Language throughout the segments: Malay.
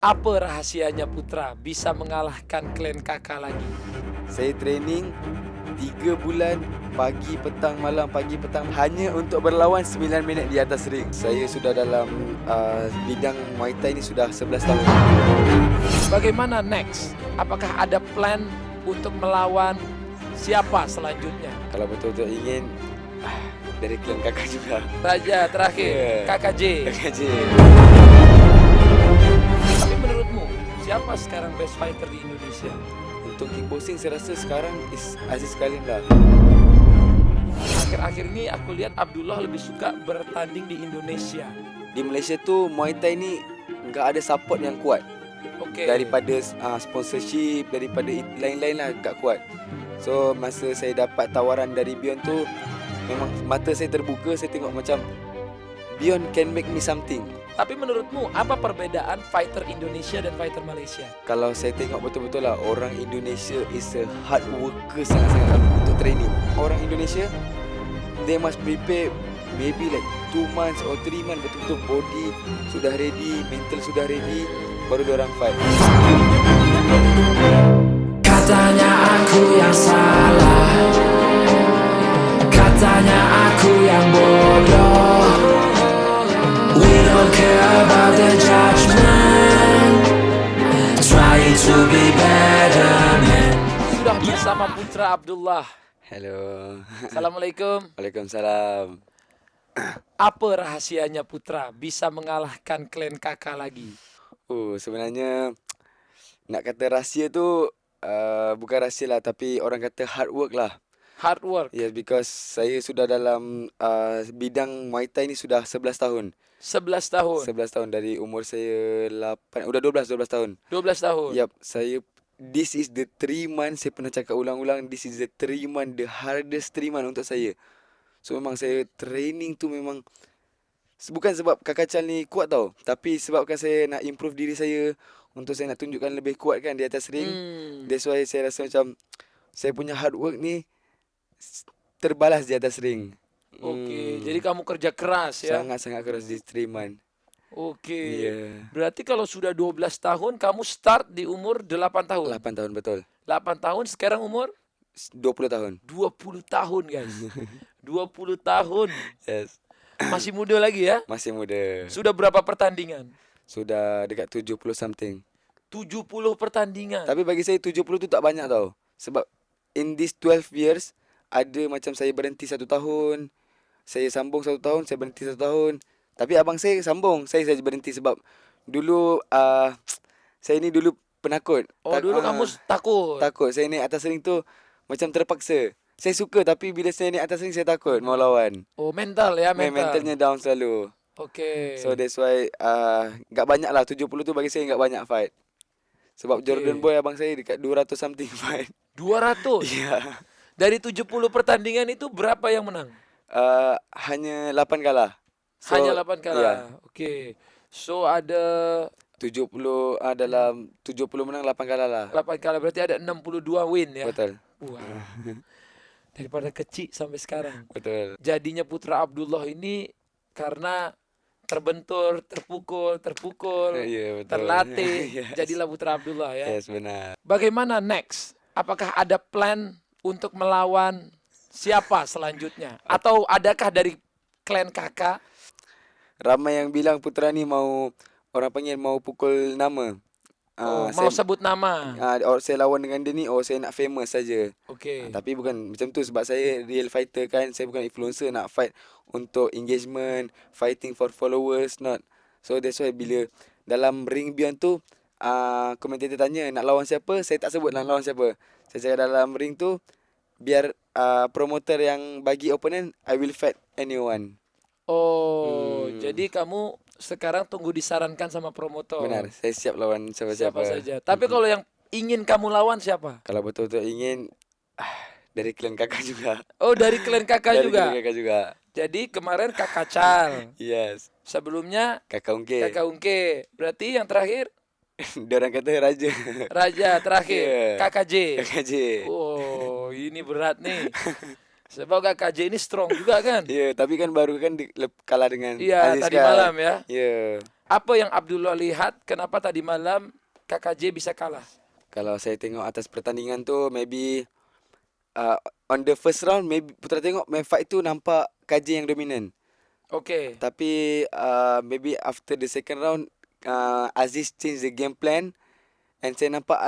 Apa rahasianya Putra bisa mengalahkan klan kakak lagi? Saya training 3 bulan pagi, petang, malam, pagi, petang hanya untuk berlawan 9 minit di atas ring. Saya sudah dalam bidang Muay Thai ni sudah 11 tahun. Bagaimana next? Apakah ada plan untuk melawan siapa selanjutnya? Kalau betul-betul ingin dari klan kakak juga. Raja terakhir, Yeah. Kakak J. Kakak je. Tapi menurutmu, siapa sekarang best fighter di Indonesia? Untuk kickboxing saya rasa sekarang is Aziz Kalim lah. Akhir-akhir ini aku lihat Abdullah lebih suka bertanding di Indonesia. Di Malaysia tu Muay Thai ni enggak ada support yang kuat. Okey. Daripada sponsorship, daripada lain-lain lah agak kuat. So masa saya dapat tawaran dari Beyond tu, memang mata saya terbuka. Saya tengok macam Beyond can make me something. Tapi menurutmu, apa perbedaan fighter Indonesia dan fighter Malaysia? Kalau saya tengok betul-betul lah, orang Indonesia is a hard worker sangat-sangat untuk training. Orang Indonesia, they must prepare maybe like 2 months or 3 months, betul-betul body sudah ready, mental sudah ready, baru diorang fight. Katanya aku yang salah, katanya aku yang bodoh. We don't care about the judgment, trying to be better man. Sudah bersama Putra Abdullah. Hello. Assalamualaikum. Waalaikumsalam. Apa rahasianya Putra bisa mengalahkan klan kakak lagi? Sebenarnya nak kata rahsia tu bukan rahsia lah, tapi orang kata hard work lah. Hard work. Yes, because saya sudah dalam bidang Muay Thai ni sudah 11 tahun. 11 tahun. 11 tahun dari umur saya 8, udah 12 tahun. 12 tahun. Yup, this is the 3 months, saya pernah cakap ulang-ulang, this is the 3 month, the hardest 3 month untuk saya. So memang saya training tu memang bukan sebab Kakak Chal ni kuat tau, tapi sebabkan saya nak improve diri saya, untuk saya nak tunjukkan lebih kuat kan di atas ring. That's why saya rasa macam saya punya hard work ni terbalas di atas ring. Okey, jadi kamu kerja keras ya. Sangat-sangat keras di 3 month. Okey. Yeah. Berarti kalau sudah 12 tahun kamu start di umur 8 tahun. 8 tahun betul. 8 tahun sekarang umur 20 tahun. 20 tahun guys. 20 tahun. Yes. Masih muda lagi ya. Masih muda. Sudah berapa pertandingan? Sudah dekat 70 something. 70 pertandingan. Tapi bagi saya 70 tu tak banyak tau. Sebab in these 12 years, ada macam saya berhenti 1 tahun, saya sambung 1 tahun, saya berhenti 1 tahun. Tapi abang saya sambung, saya saja berhenti sebab dulu saya ni dulu penakut. Dulu kamu takut. Takut. Saya naik atas ring tu macam terpaksa. Saya suka tapi bila saya naik atas ring saya takut mau lawan. Mental ya, mental. Mentalnya down selalu. Okey. So that's why enggak banyak lah, 70 tu bagi saya enggak banyak fight. Sebab Jordan Boy abang saya dekat 200 something fight. 200. Ya. Dari 70 pertandingan itu berapa yang menang? Hanya 8 kalah. So, Hanya 8 kalah. Ya, Okey. So ada 70 dalam 70 menang 8 kalah lah. 8 kalah, berarti ada 62 win ya. Betul. Wah. Daripada kecil sampai sekarang. Betul. Jadinya Putra Abdullah ini karena terbentur, terpukul, Ya, betul. terlatih, Yes. jadilah Putra Abdullah ya. Yes, benar. Bagaimana next? Apakah ada plan untuk melawan siapa selanjutnya? Atau adakah dari klan kakak? Ramai yang bilang Putra ni mau, orang panggil mau pukul nama. Mau sebut nama? Saya lawan dengan dia ni, saya nak famous saja. Okey. Tapi bukan macam tu, sebab saya real fighter kan. Saya bukan influencer nak fight untuk engagement, fighting for followers, not. So that's why bila dalam ring Beyond tu, komentator tanya nak lawan siapa, saya tak sebut nak lawan siapa. Saya cakap dalam ring tu, biar promoter yang bagi opponent, I will fight anyone. Jadi kamu sekarang tunggu disarankan sama promotor. Benar, saya siap lawan siapa-siapa. Siapa saja. Tapi kalau yang ingin kamu lawan siapa? Kalau betul-betul ingin dari klan kakak juga. Dari klan kakak Dari juga. klan kakak juga. Jadi kemarin Kakak Chal. Yes. Sebelumnya Kakak Ungke. Kakak Ungke. Berarti yang terakhir Diorang kata raja. Raja terakhir. Yeah. Kakak J. Kakak J. Ini berat nih. Sebab KKJ ini strong juga kan? Ya, tapi kan baru kan kalah dengan Iya, Aziz tadi kan. malam ya. Ya. Apa yang Abdullah lihat kenapa tadi malam KKJ bisa kalah? Kalau saya tengok atas pertandingan tu, maybe on the first round, maybe Putra tengok main fight tu nampak KJ yang dominan. Oke. Tapi maybe after the second round, Aziz change the game plan, and saya nampak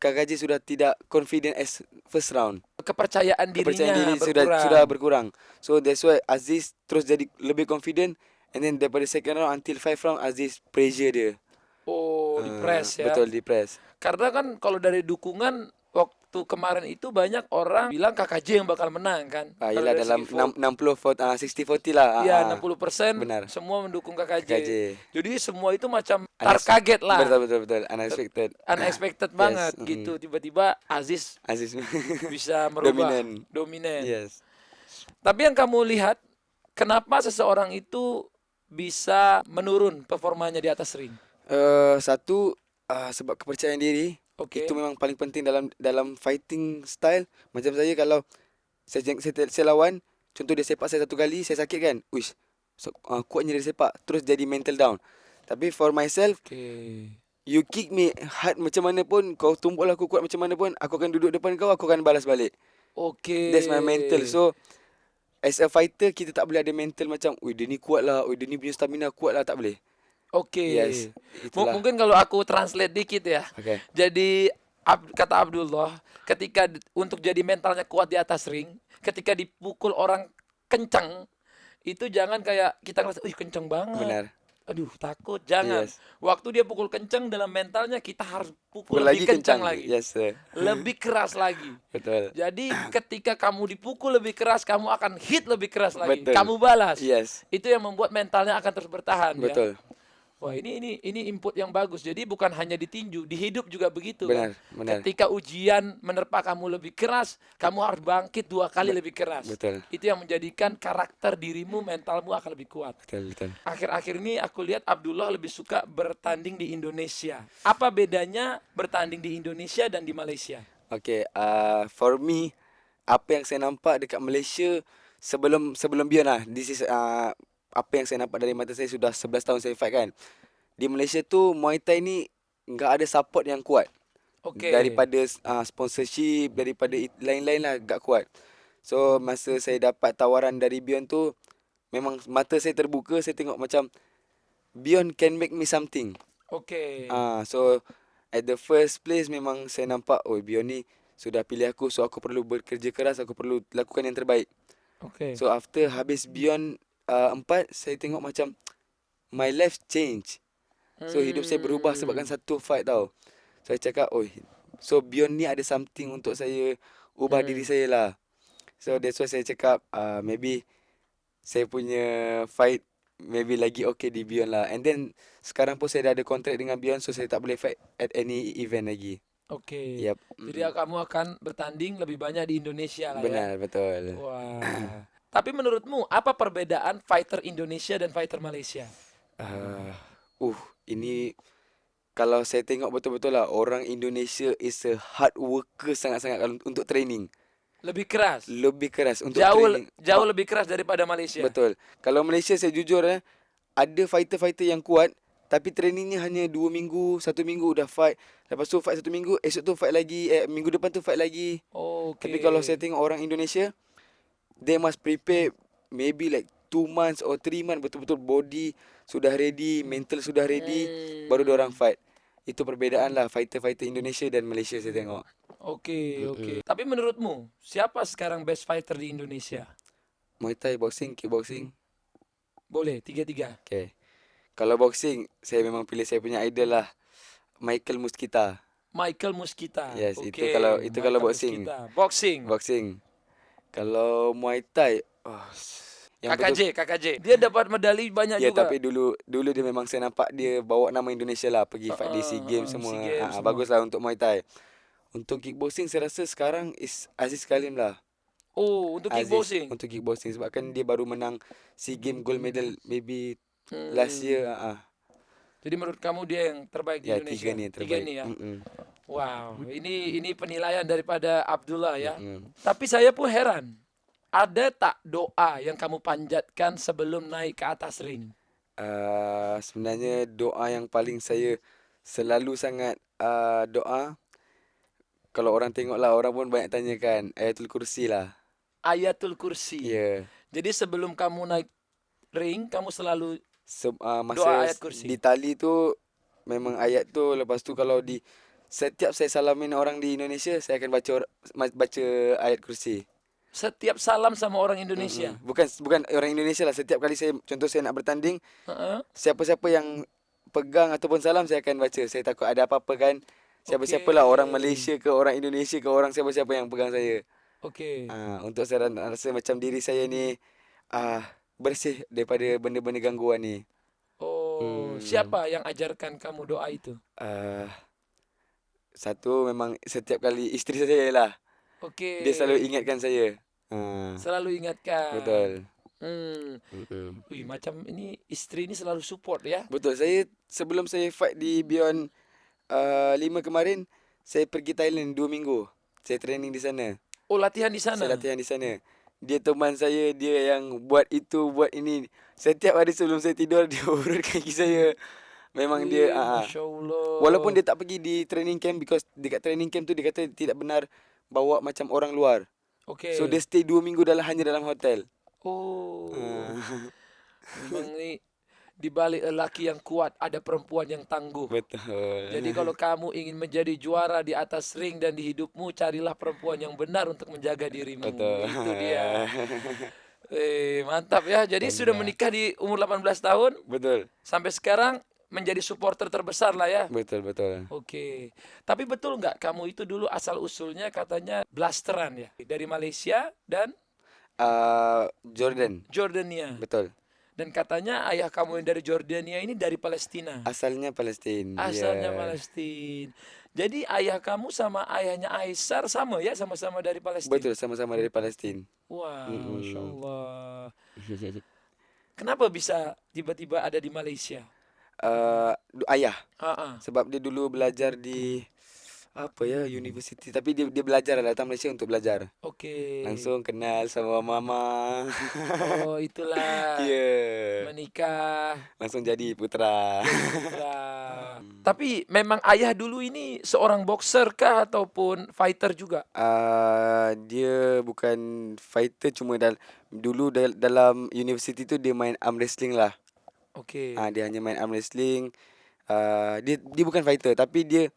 KKJ sudah tidak confident as first round. Kepercayaan Kepercayaan dirinya diri berkurang. sudah berkurang. So that's why Aziz terus jadi lebih confident, and then daripada second round until 5 round Aziz pressure dia. Oh, di press ya. Betul, di press. Karena kan kalau dari dukungan waktu kemarin itu banyak orang bilang KKJ yang bakal menang kan. Kalau Yalah dari dalam segi vote. 60-40 lah. Iya, 60% benar. semua mendukung KKJ. KKJ. Jadi semua itu macam Unex- terkaget lah. Betul. Unexpected. Unexpected Yes, banget gitu. Tiba-tiba Aziz Aziz bisa merubah. Dominan. Yes. Tapi yang kamu lihat, kenapa seseorang itu bisa menurun performanya di atas ring? Satu sebab kepercayaan diri. Oke. Itu memang paling penting dalam fighting style. Macam saya, kalau saya lawan, contoh dia sepak saya satu kali, saya sakit kan. Uish, kuatnya dia sepak, terus jadi mental down. Tapi for myself, Oke. you kick me hard macam mana pun, kau tumbuk aku kuat macam mana pun, aku akan duduk depan kau, aku akan balas balik. Oke. That's my mental. So as a fighter, kita tak boleh ada mental macam, ui dia ni kuat lah, ui dia ni punya stamina kuat lah, tak boleh. Oke. Yes, itulah. Mungkin kalau aku translate dikit ya. Okay. Jadi kata Abdullah, ketika untuk jadi mentalnya kuat di atas ring, ketika dipukul orang kencang, itu jangan kayak kita ngerasa, kencang banget. Benar. Aduh, takut. Jangan. Yes. Waktu dia pukul kencang, dalam mentalnya kita harus pukul Lagi lebih kencang kencang lagi. Yes, sir. Lebih keras lagi. Betul. Jadi ketika kamu dipukul lebih keras, kamu akan hit lebih keras lagi. Betul. Kamu balas. Yes. Itu yang membuat mentalnya akan terus bertahan. Betul. Ya? Wah, ini input yang bagus. Jadi bukan hanya di tinju, di hidup juga begitu. Benar, kan? benar. Ketika ujian menerpa kamu lebih keras, kamu harus bangkit 2 kali lebih keras. Betul. Itu yang menjadikan karakter dirimu, mentalmu akan lebih kuat. Betul. Akhir-akhir ini aku lihat Abdullah lebih suka bertanding di Indonesia. Apa bedanya bertanding di Indonesia dan di Malaysia? Okay, for me, apa yang saya nampak dekat Malaysia sebelum Beyond lah, this is apa yang saya nampak dari mata saya, sudah 11 tahun saya fight kan. Di Malaysia tu Muay Thai ni enggak ada support yang kuat. Okey. Daripada sponsorship, daripada lain-lain lah, enggak kuat. So masa saya dapat tawaran dari Beyond tu, memang mata saya terbuka, saya tengok macam Beyond can make me something. Okey. So at the first place memang saya nampak, Beyond ni sudah pilih aku, so aku perlu bekerja keras, aku perlu lakukan yang terbaik. Okey. So after habis Beyond 4, saya tengok macam my life change. So hidup saya berubah sebabkan satu fight tau. Saya cakap, so Beyond ni ada something untuk saya ubah diri saya lah. So that's why saya cakap, maybe saya punya fight maybe lagi okay di Beyond lah. And then sekarang pun saya dah ada kontrak dengan Beyond, so saya tak boleh fight at any event lagi. Okey. Yep. Jadi kamu akan bertanding lebih banyak di Indonesia lah. Benar, betul. Wah. Tapi menurutmu apa perbedaan fighter Indonesia dan fighter Malaysia? Ini kalau saya tengok betul-betul lah, orang Indonesia is a hard worker sangat-sangat untuk training. Lebih keras. Lebih keras untuk Jauh training. lebih keras daripada Malaysia. Betul. Kalau Malaysia, saya jujur ada fighter-fighter yang kuat, tapi trainingnya hanya 2 minggu, 1 minggu udah fight. Lepas tu fight 1 minggu, esok tu fight lagi, minggu depan tu fight lagi. Okey. Tapi kalau saya tengok orang Indonesia, they must prepare maybe like 2 months or 3 months, betul-betul body sudah ready, mental sudah ready, baru diorang fight. Itu perbezaan lah fighter-fighter Indonesia dan Malaysia saya tengok. Okey. Tapi menurutmu siapa sekarang best fighter di Indonesia? Muay Thai, boxing, kickboxing. Boleh, 3-3. Okay. Kalau boxing, saya memang pilih saya punya idol lah, Michael Muskita. Michael Muskita. Yes, Okey, itu kalau Michael boxing. Muskita. Boxing. Boxing. Kalau Muay Thai, yang KKJ. Dia dapat medali banyak ya, juga. tapi dulu dia memang saya nampak dia bawa nama Indonesia lah, pergi fight di SEA Games semua. SEA Games semua. Baguslah untuk Muay Thai. Untuk kickboxing saya rasa sekarang is Aziz Kalim lah. Oh, untuk Aziz, kickboxing. Untuk kickboxing sebab kan dia baru menang SEA Games gold medal maybe last year. Jadi menurut kamu dia yang terbaik di Ya, Indonesia? 3 ni yang terbaik. 3 ni ya. Wow, ini penilaian daripada Abdullah ya. Mm. Tapi saya pun heran. Ada tak doa yang kamu panjatkan sebelum naik ke atas ring? Sebenarnya doa yang paling saya selalu sangat doa, kalau orang tengok lah, orang pun banyak tanya kan, Ayatul Kursi lah. Ayatul Kursi. Ya. Jadi sebelum kamu naik ring, kamu selalu doa Masa ayat kursi. di tali tu memang ayat tu, lepas tu kalau di setiap saya salamin orang di Indonesia, saya akan baca ayat kursi. setiap salam sama orang Indonesia. Bukan orang Indonesia lah, setiap kali contoh saya nak bertanding, Heeh. siapa-siapa yang pegang ataupun salam saya akan baca. Saya takut ada apa-apa kan. Siapa-siapalah, orang Malaysia ke orang Indonesia ke orang siapa-siapa yang pegang saya. Okey. Untuk saya rasa macam diri saya ni bersih daripada benda-benda gangguan ni. Oh, siapa yang ajarkan kamu doa itu? Satu memang setiap kali isteri saya lah. Okey. Dia selalu ingatkan saya. Selalu ingatkan. Betul. Wih, macam ini isteri ni selalu support ya. Betul. Saya sebelum saya fight di Beyond 5 kemarin, saya pergi Thailand 2 minggu. Saya training di sana. Oh, latihan di sana. Saya latihan di sana. Dia teman saya, dia yang buat itu, buat ini. Setiap hari sebelum saya tidur, dia urut kaki saya. Memang dia Masya Allah. walaupun dia tak pergi di training camp, because dekat training camp tu dia kata tidak benar bawa macam orang luar. Okey. So dia stay 2 minggu hanya dalam hotel. Oh. Memang ni di balik lelaki yang kuat ada perempuan yang tangguh. Betul. Jadi kalau kamu ingin menjadi juara di atas ring dan di hidupmu, carilah perempuan yang benar untuk menjaga dirimu. Betul. Itu dia. Mantap ya. Jadi sudah menikah di umur 18 tahun. Betul. Sampai sekarang menjadi supporter terbesar lah ya. Betul. Oke. Tapi betul nggak kamu itu dulu asal usulnya katanya blasteran ya? Dari Malaysia dan Jordan. Jordania. Betul. Dan katanya ayah kamu yang dari Jordania ini dari Palestina. Asalnya Palestina. Asalnya Yeah. Palestina. Jadi ayah kamu sama ayahnya Aisar sama ya? Sama-sama dari Palestina? Betul, sama-sama dari Palestina. Wah, Masya Allah. Kenapa bisa tiba-tiba ada di Malaysia? Ayah. Ah, Sebab dia dulu belajar di universiti, tapi dia belajar lah, datang Malaysia untuk belajar. Okey. Langsung kenal sama mama. Oh, itulah. Ya. Menikah. Langsung jadi putra. Itulah. Tapi memang ayah dulu ini seorang boxer kah ataupun fighter juga? Dia bukan fighter, cuma dulu dalam universiti tu dia main arm wrestling lah. Okey. Dia hanya main arm wrestling. Dia bukan fighter, tapi dia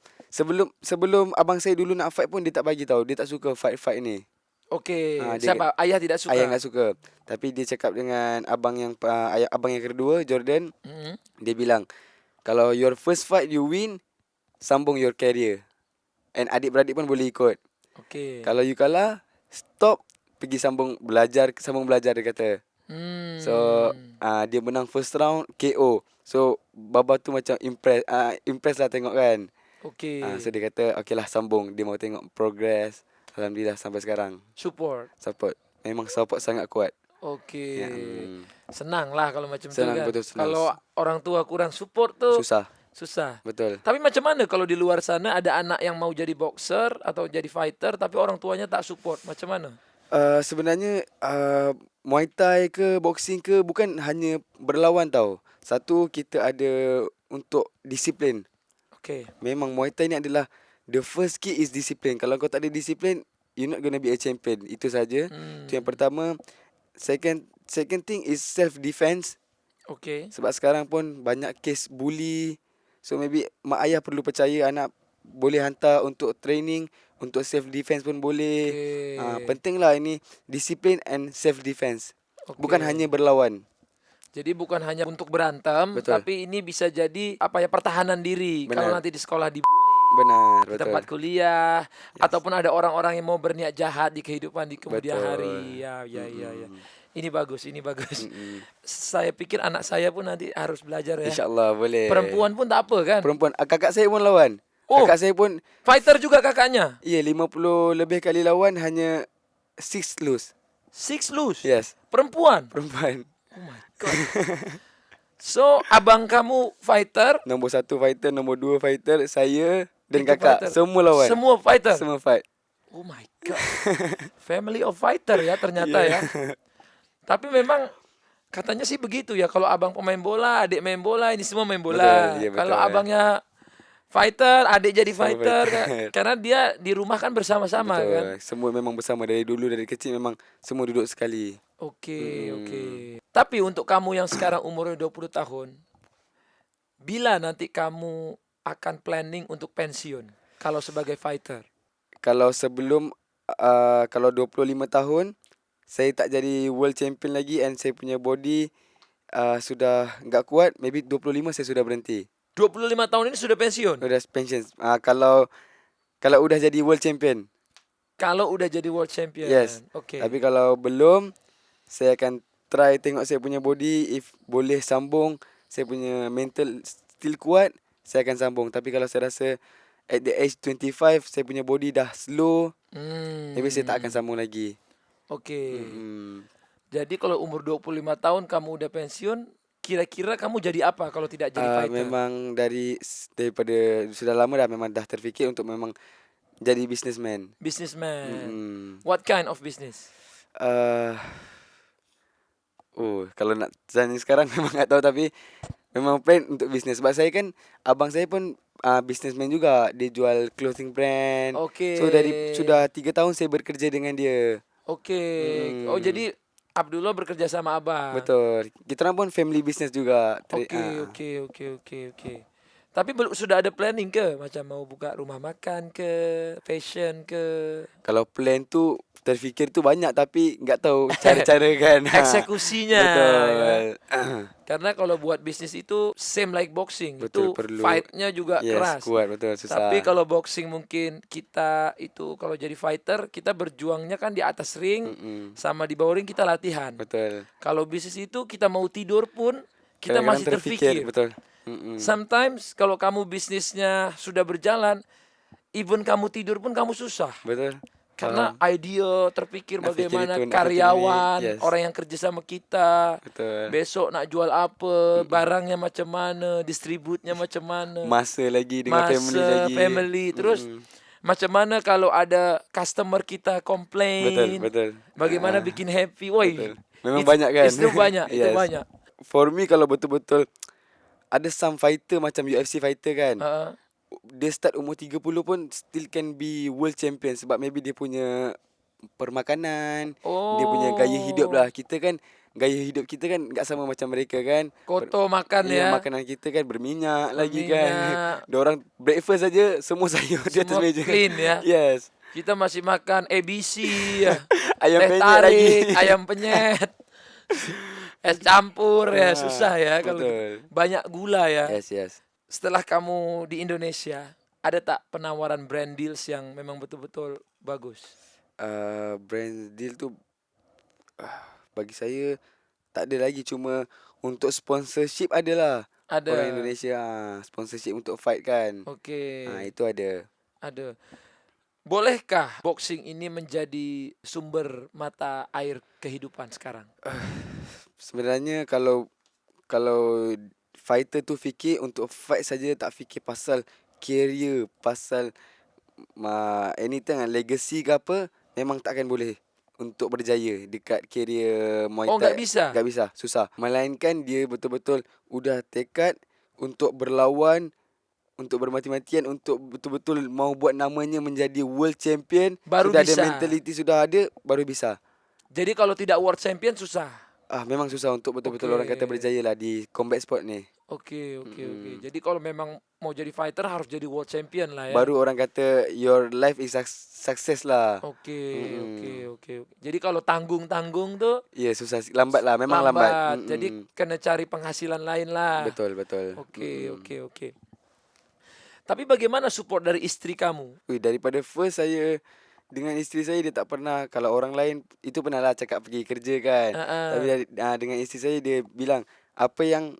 sebelum abang saya dulu nak fight pun dia tak bagi tahu. Dia tak suka fight ni. Okey. dia- Siapa? Ayah tidak suka. Ayah tak suka. Tapi dia cakap dengan abang yang kedua, Jordan. Mhm. Dia bilang, kalau your first fight you win, sambung your career. And adik-beradik pun boleh ikut. Okey. Kalau you kalah, stop, pergi sambung belajar dia kata. So dia menang first round KO. So baba tu macam impress lah tengok kan. Okey. So dia kata okey lah, sambung. Dia mau tengok progress. Alhamdulillah sampai sekarang. Support. Support. Memang support sangat kuat. Okey. Ya, Senang lah kalau macam Senang, tu kan. betul, senang. Kalau orang tua kurang support tu Susah. susah. Betul. Tapi macam mana kalau di luar sana ada anak yang mau jadi boxer atau jadi fighter tapi orang tuanya tak support? Macam mana? Sebenarnya Muay Thai ke boxing ke bukan hanya berlawan tau. Satu, kita ada untuk disiplin. Okey. Memang Muay Thai ni adalah the first key is disiplin. Kalau kau tak ada disiplin, you're not gonna be a champion. Itu saja. Itu yang pertama. Second thing is self defense. Okey. Sebab sekarang pun banyak kes bully. So maybe mak ayah perlu percaya anak boleh hantar untuk training, untuk self defense pun boleh. Okey. Pentinglah ini disiplin and self defense. Okey. Bukan hanya berlawan. Jadi bukan hanya untuk berantem, Betul. tapi ini bisa jadi pertahanan diri. Benar. Kalau nanti di sekolah di Benar, di tempat kuliah ataupun ada orang-orang yang mau berniat jahat di kehidupan di kemudian Betul. hari. Ya. Ini bagus. Saya pikir anak saya pun nanti harus belajar ya. InsyaAllah boleh. Perempuan pun tak apa kan? Perempuan. Kakak saya pun lawan. Oh. Kakak saya pun, Fighter juga kakaknya. 50 lebih kali lawan, hanya 6 lose. 6 lose. Yes, Perempuan. perempuan. Oh my god. So, abang kamu fighter, Nombor 1 fighter, nombor 2 fighter, saya dan itu kakak. fighter. Semua lawan. Semua fighter. Semua fight. Oh my god. Family of fighter ya ternyata Yeah. ya. Tapi memang katanya sih begitu ya. Kalau abang pemain bola, adik main bola, ini semua main Betul, bola. iya Kalau betul. abangnya fighter, adik jadi Sama fighter. fighter. Karena dia di rumah kan bersama-sama kan. Betul. Semua memang bersama dari dulu, dari kecil memang semua duduk sekali. Oke, oke. Mm-mm. Tapi untuk kamu yang sekarang umurnya 20 tahun, bila nanti kamu akan planning untuk pensiun kalau sebagai fighter? Kalau sebelum kalau 25 tahun saya tak jadi world champion lagi and saya punya body sudah enggak kuat, maybe 25 saya sudah berhenti. 25 tahun ini sudah pensiun. Sudah pension. Kalau udah jadi world champion. Kalau udah jadi world champion. Yes. Oke. Tapi kalau belum, saya akan try tengok saya punya body, if boleh sambung, saya punya mental still kuat, saya akan sambung. Tapi kalau saya rasa at the age 25 saya punya body dah slow, maybe saya tak akan sambung lagi. Oke. Mm. Jadi kalau umur 25 tahun kamu udah pensiun, kira-kira kamu jadi apa kalau tidak jadi fighter? Memang daripada sudah lama dah memang dah terfikir untuk memang jadi businessman. Businessman. Mm. What kind of business? Uh, kalau nak tanya sekarang memang tak tahu, tapi memang plan untuk bisnes. Sebab saya kan abang saya pun businessman juga. Dia jual clothing brand. Oke. So dari sudah 3 tahun saya bekerja dengan dia. Oke. Oh jadi Abdullah bekerja sama abang. Betul. Kita orang pun family business juga. Oke. Tapi sudah ada planning ke? Macam mau buka rumah makan ke, fashion ke? Kalau plan tu terfikir tu banyak tapi enggak tahu cara-cara kan. Eksekusinya. Betul. Ya. Karena kalau buat bisnis itu same like boxing. Betul, Itu perlu. fight-nya juga Yes, keras. kuat, betul, susah. Tapi kalau boxing mungkin kita itu kalau jadi fighter kita berjuangnya kan di atas ring sama di bawah ring kita latihan. Betul. Kalau bisnis itu kita mau tidur pun kita Kadang-kadang masih terfikir. Betul. Sometimes kalau kamu bisnisnya sudah berjalan, even kamu tidur pun kamu susah. Betul. Karena ide terpikir Nak fikir bagaimana itu, nak fikir karyawan, ini, yes. orang yang kerja sama kita, Betul. besok nak jual apa, barangnya macam mana, distributnya macam mana, Masa lagi dengan family lagi. family. Terus macam mana kalau ada customer kita complain, Betul. bagaimana bikin happy. Woi, Betul. Memang banyak kan? Itu banyak, itu Yes. banyak. For me kalau betul-betul ada some fighter macam UFC fighter kan. Dia start umur 30 pun still can be world champion sebab maybe dia punya permakanan, dia punya gaya hidup lah. Kita kan gaya hidup kita kan enggak sama macam mereka kan. Kotor makan ya. Makanan kita kan berminyak lagi Berminyak. kan. Diorang breakfast saja semua sayur di atas Semua meja. clean ya. Yes. Kita masih makan ABC ya. Ayam Teh penyet tarik, lagi. ayam penyet. Es campur ya, Ah, susah ya kalau betul. banyak gula ya. Yes. Setelah kamu di Indonesia, ada tak penawaran brand deals yang memang betul-betul bagus? Brand deal tu bagi saya tak ada lagi, cuma untuk sponsorship adalah. Ada. Orang Indonesia sponsorship untuk fight kan. Oke. Itu ada. Ada. Bolehkah boxing ini menjadi sumber mata air kehidupan sekarang? Sebenarnya kalau fighter tu fikir untuk fight saja, tak fikir pasal career, pasal anything legacy ke apa, memang takkan boleh untuk berjaya dekat career Muay Thai. Oh, enggak bisa? Enggak bisa, susah. Melainkan dia betul-betul udah tekad untuk berlawan, untuk bermati-matian, untuk betul-betul mau buat namanya menjadi world champion. Baru sudah bisa. ada mentality, sudah ada, baru bisa. Jadi kalau tidak world champion susah. Memang susah untuk betul-betul orang kata berjaya lah di combat sport ni. Oke. Jadi kalau memang mau jadi fighter harus jadi world champion lah ya. Baru orang kata your life is success lah. Oke. Jadi kalau tanggung-tanggung tuh Ya susah, lambat lah, memang lambat. Jadi kena cari penghasilan lain lah. Betul. Oke. Tapi bagaimana support dari istri kamu? Daripada first saya dengan isteri saya, dia tak pernah, kalau orang lain itu pernah lah cakap pergi kerja kan. Tapi dengan isteri saya, dia bilang apa yang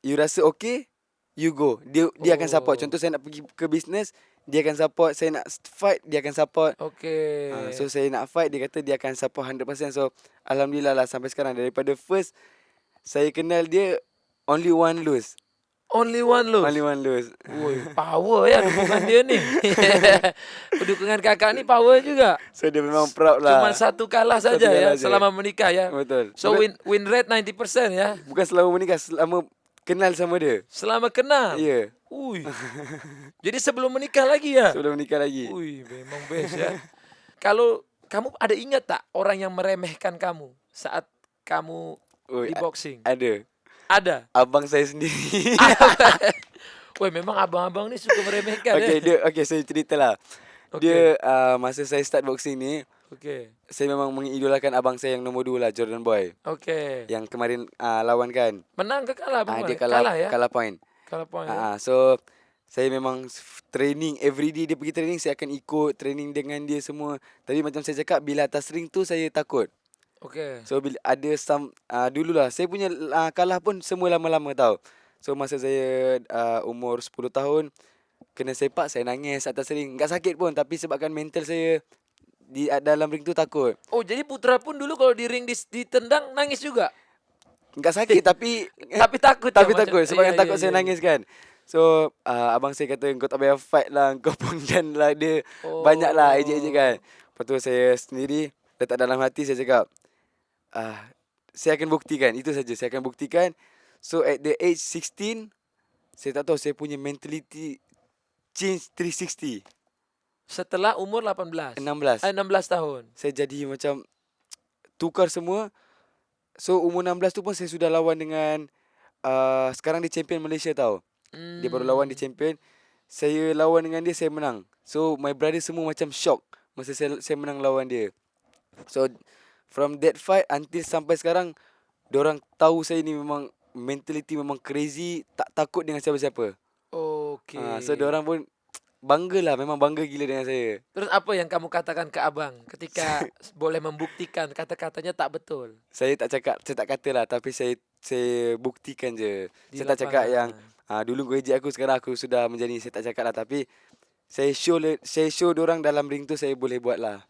you rasa okay, you go. Dia akan support. Contoh saya nak pergi ke business, dia akan support. Saya nak fight, dia akan support. Oke. So saya nak fight, dia kata dia akan support 100%. So alhamdulillah lah sampai sekarang, daripada first saya kenal dia, only one lose. Only one lose. Only one lose. Woi, power ya dukungan dia nih. Dukungan kakak nih power juga. So dia memang proud lah. Cuman satu kalah Satu saja ya kalah je. selama menikah ya. Betul. So Bukan, win rate 90% ya. bukan selama menikah, selama kenal sama dia. Selama kenal. Ya. Ui. Jadi sebelum menikah lagi ya. Sebelum menikah lagi. Ui, memang best ya. Kalau kamu ada ingat tak orang yang meremehkan kamu saat kamu Ui, di boxing? ada. Ada. Abang saya sendiri. Woi, memang abang-abang ni suka meremehkan Okay, ya. saya cerita lah. Okay. Dia masa saya start boxing ni, Okey. saya memang mengidolakan abang saya yang nombor 2 lah, Jordan Boy. Okey. Yang kemarin lawan kan. Menang ke kalah Abang Dia Boy? kalah ya. kalah point. Kalah point. Ya? So saya memang training everyday, dia pergi training saya akan ikut training dengan dia semua. Tapi macam saya cakap, bila atas ring tu saya takut. Okey. So bila ada dululah saya punya kalah pun semua lama-lama tau. So masa saya umur 10 tahun kena sepak, saya nangis atas ring. Tak sakit pun, tapi sebabkan mental saya di dalam ring tu takut. Oh, jadi Putra pun dulu kalau di ring ditendang nangis juga. Tak sakit tapi Tapi takut tapi ya, takut macam- sebabkan iya, takut iya, saya iya. nangis kan. So abang saya kata kau tak payah fight lah, kau punggan lah dia. Banyak lah ejek-ejek kan. Lepas tu saya sendiri letak dalam hati, saya cakap saya akan buktikan. Itu saja, saya akan buktikan. So at the age 16, saya tak tahu, saya punya mentality change 360. Setelah umur 18. 16. 16 tahun. Saya jadi macam tukar semua. So umur 16 tu pun saya sudah lawan dengan sekarang dia champion Malaysia tau. Dia baru lawan, dia champion. Saya lawan dengan dia, saya menang. So my brother semua macam shock masa saya menang lawan dia. So from that fight until sampai sekarang, diorang tahu saya ni memang mentality memang crazy, tak takut dengan siapa-siapa. Okey. So diorang pun bangga lah, memang bangga gila dengan saya. Terus apa yang kamu katakan ke abang ketika boleh membuktikan kata-katanya tak betul? Saya tak kata lah, tapi saya buktikan je. Di Saya tak cakap yang lapangan. dulu kau ejek aku, sekarang aku sudah menjadi. Saya tak cakap lah, tapi saya show diorang dalam ring tu saya boleh buat lah.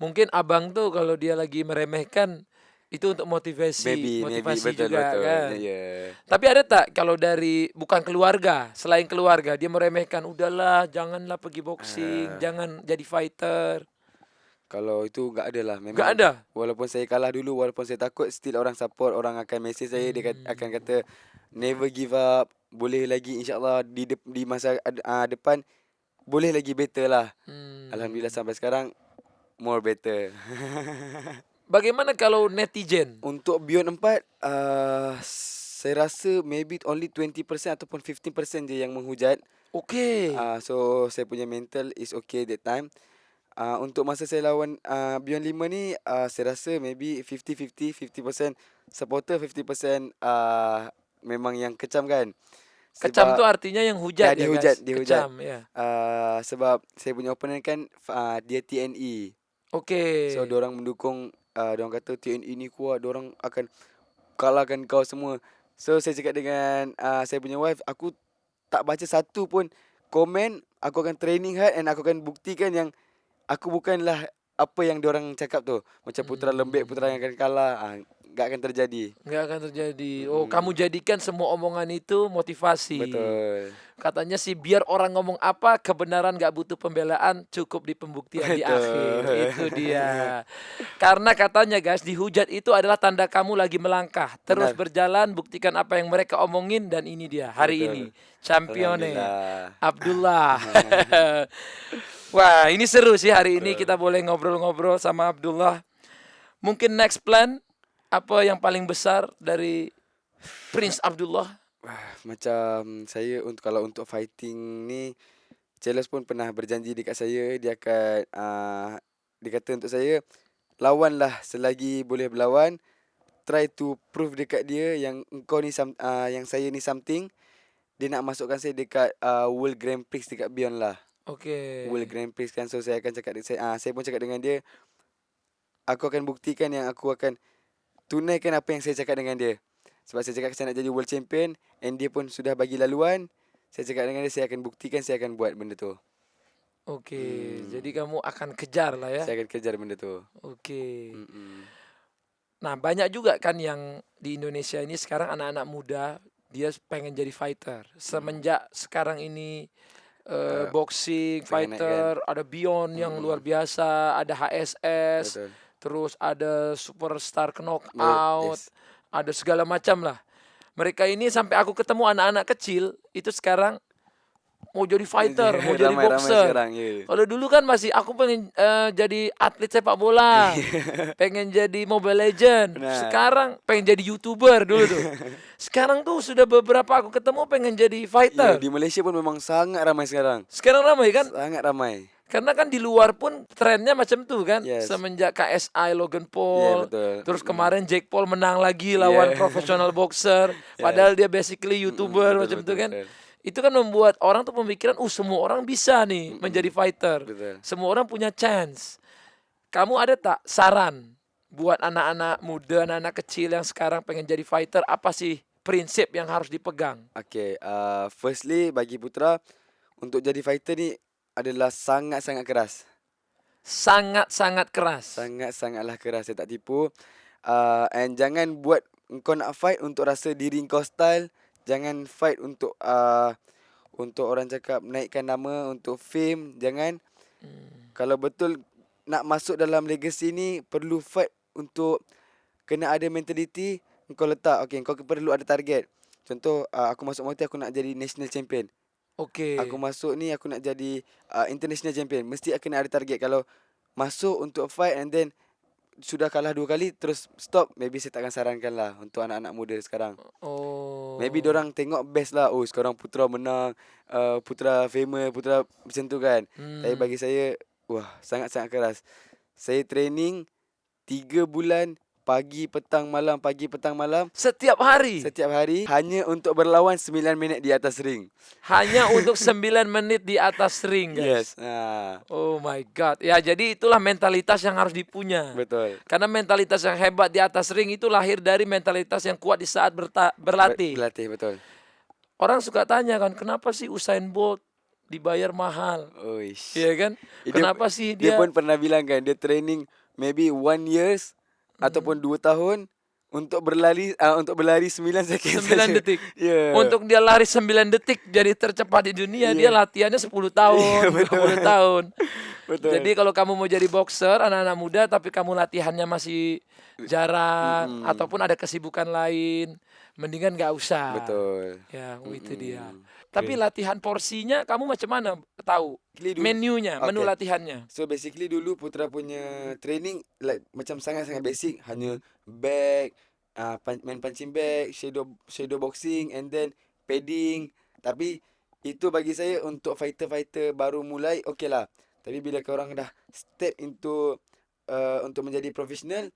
Mungkin abang tuh kalau dia lagi meremehkan itu untuk motivasi Maybe betul juga kan. Ya. Tapi ada tak kalau dari bukan keluarga, selain keluarga dia meremehkan, udahlah janganlah pergi boxing, jangan jadi fighter. Kalau itu enggak ada lah. Memang Enggak ada. walaupun saya kalah dulu, walaupun saya takut, still orang support, orang akan message saya, dia akan kata never give up, boleh lagi, insyaAllah di masa depan boleh lagi better lah. Alhamdulillah sampai sekarang more better. Bagaimana kalau netizen? Untuk Beyond 4, saya rasa maybe only 20% ataupun 15% je yang menghujat. Okey. So saya punya mental is okay that time. Untuk masa saya lawan Beyond 5 ni, saya rasa maybe 50-50, 50% supporter, 50% memang yang kecam kan. Kecam tu artinya yang hujat dia ya hujat, guys. dia hujat. Kecam ya. Sebab saya punya opponent kan dia TNE. Okey. So diorang mendukung, diorang kata TNE ni kuat, diorang akan kalahkan kau semua. So saya cakap dengan saya punya wife, aku tak baca satu pun komen, aku akan training hard and aku akan buktikan yang aku bukanlah apa yang diorang cakap tu. Macam putera lembek, putera yang akan kalah, enggak akan terjadi. Enggak akan terjadi. Oh, kamu jadikan semua omongan itu motivasi. Betul. Katanya sih biar orang ngomong apa, kebenaran gak butuh pembelaan, cukup di pembuktian di Betul. akhir. Itu dia. Karena katanya guys, dihujat itu adalah tanda kamu lagi melangkah. Terus Benar. berjalan, buktikan apa yang mereka omongin, dan ini dia hari Betul. ini. Champione Alhamdulillah. Abdullah. Wah, ini seru sih hari ini kita boleh ngobrol-ngobrol sama Abdullah. Mungkin next plan apa yang paling besar dari Prince Abdullah? Macam saya kalau untuk fighting ni, Charles pun pernah berjanji dekat saya, dia akan dia kata untuk saya, lawanlah selagi boleh berlawan, try to prove dekat dia yang engkau ni yang saya ni something. Dia nak masukkan saya dekat World Grand Prix dekat Beyond lah. Okey. World Grand Prix kan. So saya akan cakap saya pun cakap dengan dia, aku akan buktikan yang aku akan tunaikan apa yang saya cakap dengan dia. Sebab saya cakap saya nak jadi world champion, and dia pun sudah bagi laluan. Saya cakap dengan dia, saya akan buktikan, saya akan buat benda tu. Okey. Jadi kamu akan kejar lah ya. Saya akan kejar benda tu. Okey. Mm-mm. Nah, banyak juga kan yang di Indonesia ini sekarang anak-anak muda dia pengen jadi fighter. Semenjak sekarang ini boxing, pengen naik kan. fighter, ada Beyond yang luar biasa, ada HSS, Betul. terus ada Superstar Knockout, Yes. ada segala macam lah. Mereka ini sampai aku ketemu anak-anak kecil itu sekarang mau jadi fighter, mau jadi Ramai-ramai boxer. sekarang, ya. Kalau dulu kan masih aku pengen jadi atlet sepak bola, pengen jadi Mobile Legend. Benar. Sekarang pengen jadi YouTuber dulu tuh. Sekarang tuh sudah beberapa aku ketemu pengen jadi Ya, fighter. di Malaysia pun memang sangat ramai sekarang. Sekarang ramai kan? Sangat ramai. Karena kan di luar pun trennya macam tuh kan. Yes. Semenjak KSI Logan Paul, betul. terus kemarin Jake Paul menang lagi lawan profesional boxer, padahal dia basically YouTuber Betul, macam betul, itu kan. betul. Itu kan membuat orang tuh pemikiran, semua orang bisa nih menjadi fighter. Betul. Semua orang punya chance. Kamu ada tak saran buat anak-anak muda, anak-anak kecil yang sekarang pengen jadi fighter, apa sih prinsip yang harus dipegang? Okay, firstly bagi Putra, untuk jadi fighter ni adalah sangat-sangat keras. Sangat-sangat keras. Sangat-sangatlah keras, saya tak tipu. And jangan buat kau nak fight untuk rasa diri kau style. Jangan fight untuk orang cakap naikkan nama, untuk fame. Jangan. Kalau betul nak masuk dalam legacy ni, perlu fight untuk kena ada mentality. Kau letak, okay, kau perlu ada target. Contoh, aku masuk Muay Thai, aku nak jadi national champion. Okey. Aku masuk ni, aku nak jadi international champion. Mesti kena ada target. Kalau masuk untuk fight and then sudah kalah 2 kali terus stop, maybe saya takkan sarankan lah untuk anak-anak muda sekarang. Oh. Maybe dorang tengok best lah. Oh, sekarang Putra menang, Putra famous, Putra macam tu kan. Tapi bagi saya, wah, sangat-sangat keras. Saya training 3 bulan, pagi petang malam, pagi petang malam, Setiap hari. setiap hari, hanya untuk berlawan 9 minit di atas ring. Hanya untuk 9 menit di atas ring, guys. Yes. Oh my god. Ya, jadi itulah mentalitas yang harus dipunya. Betul. Karena mentalitas yang hebat di atas ring itu lahir dari mentalitas yang kuat di saat berlatih. Berlatih, betul. Orang suka tanya kan, kenapa sih Usain Bolt dibayar mahal? Oish. Iya kan? Kenapa sih Dia dia pun pernah bilang kan, dia training maybe 1 years ataupun 2 tahun untuk berlari 9 second 9 saja. detik. Ya. Untuk dia lari 9 detik jadi tercepat di dunia, dia latihannya 10 tahun, 20 tahun. Betul. Jadi kalau kamu mau jadi boxer, anak-anak muda tapi kamu latihannya masih jarang ataupun ada kesibukan lain, mendingan nggak usah. Betul. Ya, itu dia. Tapi latihan porsinya kamu macam mana tahu? Menunya, menu Okay. latihannya. So basically dulu Putra punya training like macam sangat-sangat basic, hanya bag, main punching bag, shadow boxing and then padding. Tapi itu bagi saya untuk fighter-fighter baru mulai okay lah. Tapi bila korang dah step into untuk menjadi profesional,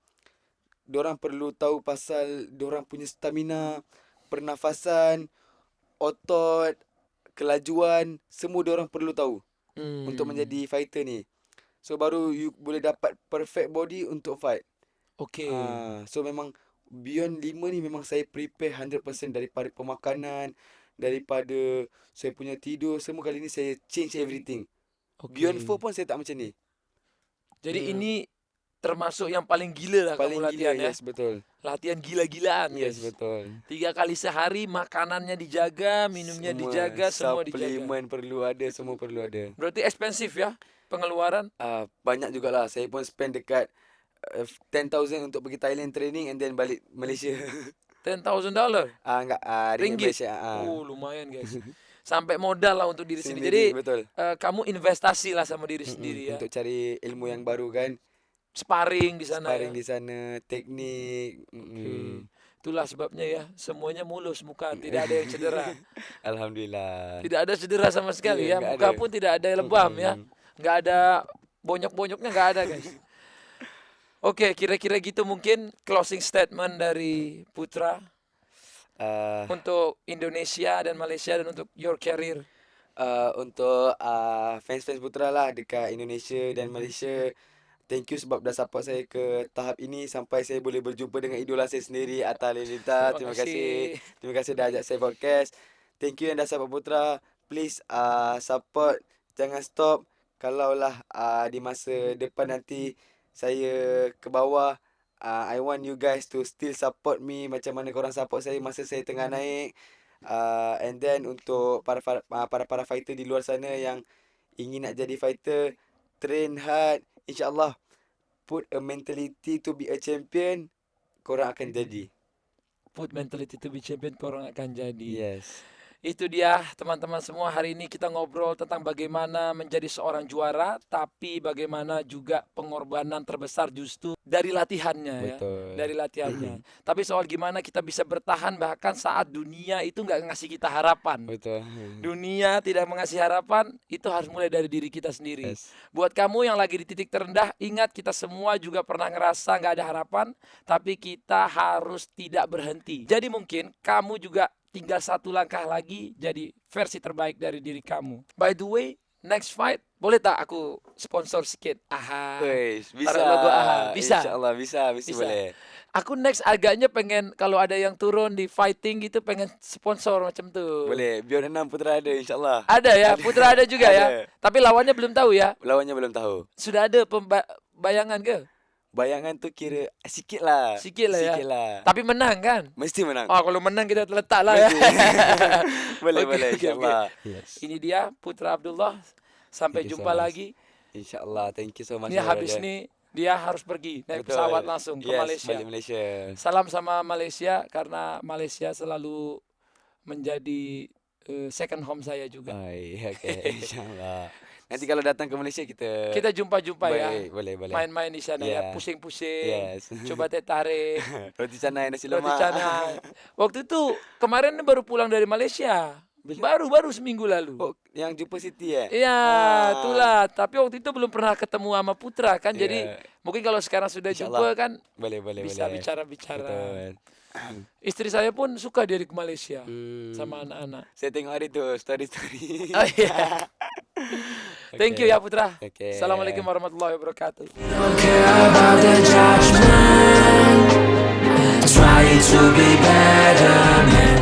dorang perlu tahu pasal dorang punya stamina, pernafasan, otot, kelajuan, semua dorang perlu tahu untuk menjadi fighter ni. So baru you boleh dapat perfect body untuk fight. Okey. So memang Beyond 5 ni memang saya prepare 100% daripada pemakanan, daripada saya punya tidur, semua kali ni saya change everything. Beyond 4 pun saya tak macam ni. Jadi ini termasuk yang paling gila lah Paling kamu latihan gila, ya. yes, betul. Latihan gila-gilaan, Yes, guys. betul. 3 kali sehari, makanannya dijaga, minumnya dijaga, semua dijaga. Suplemen perlu ada, semua perlu ada. Berarti ekspensif ya pengeluaran? Banyak jugalah. Saya pun spend dekat 10,000 untuk pergi Thailand training and then balik Malaysia. $10,000 Enggak, ringgit. Malaysia. Oh, lumayan guys. Sampai modal lah untuk diri sendiri. Sendiri, Jadi betul. kamu investasi lah sama diri sendiri ya. Untuk cari ilmu yang baru kan. Sparring di sana Sparring ya. di sana, teknik. Oke. Itulah sebabnya ya, semuanya mulus muka, tidak ada yang cedera. Alhamdulillah. Tidak ada cedera sama sekali Iya, ya. nggak Muka ada. pun tidak ada lebam ya. Nggak ada bonyok-bonyoknya, nggak ada guys. Oke, kira-kira gitu mungkin closing statement dari Putra Uh, untuk Indonesia dan Malaysia dan untuk your career. untuk fans-fans Putra lah dekat Indonesia dan Malaysia, thank you sebab dah support saya ke tahap ini sampai saya boleh berjumpa dengan idola saya sendiri, Atta Halilintar. Terima kasih. Terima kasih dah ajak saya podcast. Thank you yang dah support Putra. Please support, jangan stop. Kalaulah di masa depan nanti saya ke bawah, I want you guys to still support me macam mana korang support saya masa saya tengah naik. And then untuk para fighter di luar sana yang ingin nak jadi fighter, train hard, insya-Allah put a mentality to be a champion, korang akan jadi. Put mentality to be champion, korang akan jadi. Yes. Itu dia teman-teman semua, hari ini kita ngobrol tentang bagaimana menjadi seorang juara, tapi bagaimana juga pengorbanan terbesar justru dari latihannya. Betul. Ya, dari latihannya. Tapi soal gimana kita bisa bertahan bahkan saat dunia itu nggak ngasih kita harapan. Betul. Dunia tidak mengasih harapan, itu harus mulai dari diri kita sendiri. Yes. Buat kamu yang lagi di titik terendah, ingat kita semua juga pernah ngerasa nggak ada harapan, tapi kita harus tidak berhenti. Jadi mungkin kamu juga tinggal satu langkah lagi jadi versi terbaik dari diri kamu. By the way, next fight boleh tak aku sponsor sedikit? Aha. Wes, bisa. Taruh logo aha. Bisa. Insya-Allah bisa boleh. Aku next agaknya pengen kalau ada yang turun di fighting gitu pengen sponsor macam tuh. Boleh. Biar 6 Putra ada insya-Allah. Ada ya, Putra ada juga ya. Ada. Tapi lawannya belum tahu ya. Lawannya belum tahu. Sudah ada bayangan ke? Bayangan tu kira sikit lah. Sikit lah ya. Sikit lah. Tapi menang kan? Mesti menang. Oh, kalau menang kita letak lah ya. Boleh, Okey, boleh okey, insya-Allah. okey. Yes. Ini dia Putra Abdullah. Sampai Thank you so jumpa much. lagi. Insya-Allah. Thank you so much. Ini habis brother. ni dia harus pergi naik Betul. pesawat langsung ke Yes, Malaysia. balik Malaysia. Salam sama Malaysia karena Malaysia selalu menjadi second home saya juga. Baik, okey. Insya-Allah. Nanti kalau datang ke Malaysia kita Kita jumpa-jumpa ya. Boleh. Main-main di sana ya, Yeah. pusing-pusing. Yes. Coba teh tarik. Roti canai nasi Roti lemak. canai. Waktu itu kemarin ni baru pulang dari Malaysia. Baru seminggu lalu. Oh, yang jumpa Siti Iya, Ah. itulah. Tapi waktu itu belum pernah ketemu sama Putra kan. Jadi Iya. mungkin kalau sekarang sudah InsyaAllah. jumpa kan Boleh. bisa bicara-bicara. Betul. Istri saya pun suka dia ke Malaysia Hmm. sama anak-anak. Saya tengok hari tu story. Oh iya. Thank you ya Putra. Okay. Assalamualaikum warahmatullahi wabarakatuh. Don't care about the judgment. Try to be better, man.